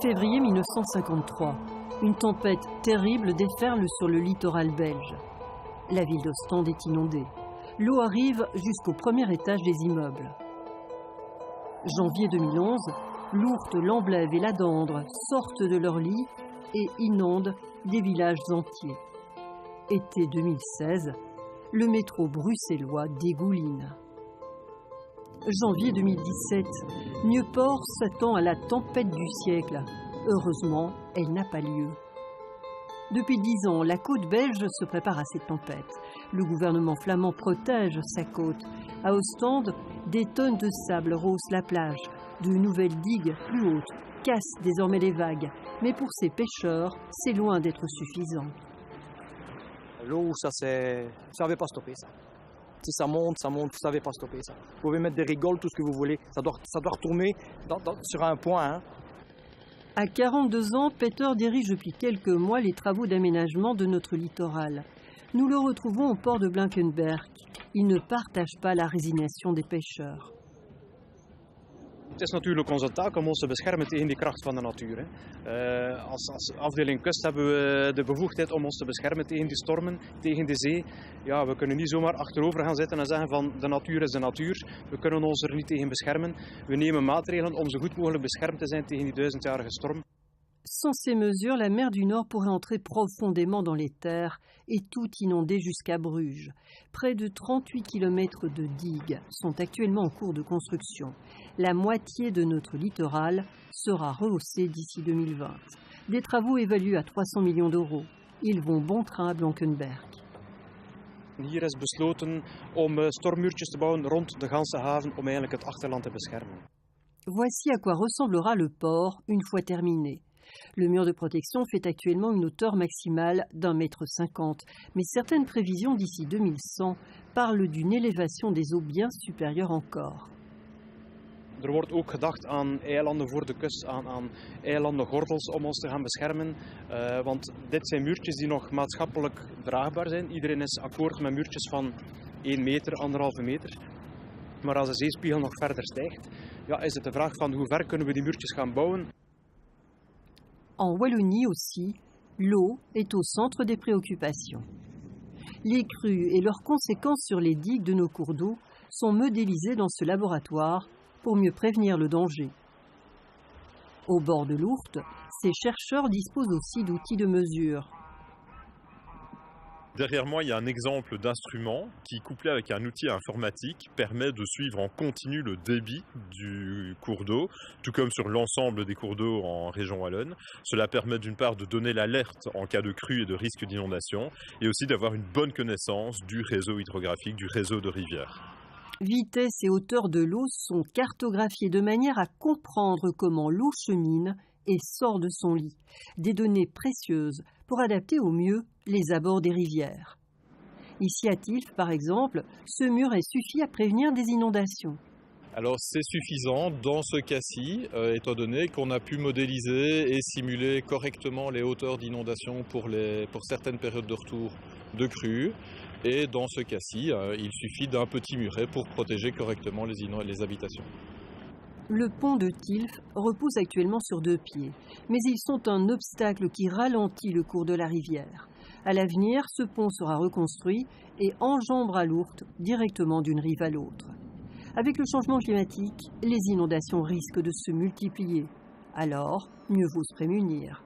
Février 1953, une tempête terrible déferle sur le littoral belge. La ville d'Ostende est inondée. L'eau arrive jusqu'au premier étage des immeubles. Janvier 2011, l'Ourthe, l'Amblève et la Dendre sortent de leur lit et inondent des villages entiers. Été 2016, le métro bruxellois dégouline. Janvier 2017, Nieuport s'attend à la tempête du siècle. Heureusement, elle n'a pas lieu. Depuis 10 ans, la côte belge se prépare à cette tempête. Le gouvernement flamand protège sa côte. À Ostende, des tonnes de sable rehaussent la plage. De nouvelles digues plus hautes cassent désormais les vagues. Mais pour ces pêcheurs, c'est loin d'être suffisant. L'eau, ça n'avait pas stoppé ça. Si ça monte, ça ne savait pas stopper ça. Vous pouvez mettre des rigoles, tout ce que vous voulez. Ça doit retourner sur un point. Hein. À 42 ans, Peter dirige depuis quelques mois les travaux d'aménagement de notre littoral. Nous le retrouvons au port de Blankenberg. Il ne partage pas la résignation des pêcheurs. Het is natuurlijk onze taak om ons te beschermen tegen die kracht van de natuur. Als afdeling kust hebben we de bevoegdheid om ons te beschermen tegen die stormen, tegen de zee. Ja, we kunnen niet zomaar achterover gaan zitten en zeggen van de natuur is de natuur. We kunnen ons er niet tegen beschermen. We nemen maatregelen om zo goed mogelijk beschermd te zijn tegen die 1000-jarige storm. Sans ces mesures, la mer du Nord pourrait entrer profondément dans les terres et tout inonder jusqu'à Bruges. Près de 38 km de digues sont actuellement en cours de construction. La moitié de notre littoral sera rehaussée d'ici 2020. Des travaux évalués à 300 millions d'euros. Ils vont bon train à Blankenberg. Hier is besloten om stormmuurtjes te bouwen rond de ganse haven om eigenlijk het achterland te beschermen. Voici à quoi ressemblera le port une fois terminé. Le mur de protection fait actuellement une hauteur maximale d'1,50 m, mais certaines prévisions d'ici 2100 parlent d'une élévation des eaux bien supérieure encore. Er wordt ook gedacht aan eilanden voor de kust, aan eilandengordels om ons te gaan beschermen. Want dit zijn muurtjes die nog maatschappelijk draagbaar zijn. Iedereen is akkoord met muurtjes van 1 meter, 1,5 meter. Maar als de zeespiegel nog verder stijgt, ja, is het de vraag van hoe ver kunnen we die muurtjes gaan bouwen. En Wallonie aussi, l'eau est au centre des préoccupations. Les crues et leurs conséquences sur les digues de nos cours d'eau sont modélisées dans ce laboratoire pour mieux prévenir le danger. Au bord de l'Ourthe, ces chercheurs disposent aussi d'outils de mesure. Derrière moi, il y a un exemple d'instrument qui, couplé avec un outil informatique, permet de suivre en continu le débit du cours d'eau, tout comme sur l'ensemble des cours d'eau en région wallonne. Cela permet d'une part de donner l'alerte en cas de crue et de risque d'inondation, et aussi d'avoir une bonne connaissance du réseau hydrographique, du réseau de rivières. Vitesse et hauteur de l'eau sont cartographiées de manière à comprendre comment l'eau chemine et sort de son lit. Des données précieuses pour adapter au mieux les abords des rivières. Ici à Tilf, par exemple, ce muret suffit à prévenir des inondations. Alors c'est suffisant dans ce cas-ci, étant donné qu'on a pu modéliser et simuler correctement les hauteurs d'inondation pour certaines périodes de retour de crue. Et dans ce cas-ci, il suffit d'un petit muret pour protéger correctement les habitations. Le pont de Tilf repose actuellement sur 2 pieds, mais ils sont un obstacle qui ralentit le cours de la rivière. À l'avenir, ce pont sera reconstruit et enjambera l'Ourthe directement d'une rive à l'autre. Avec le changement climatique, les inondations risquent de se multiplier. Alors, mieux vaut se prémunir.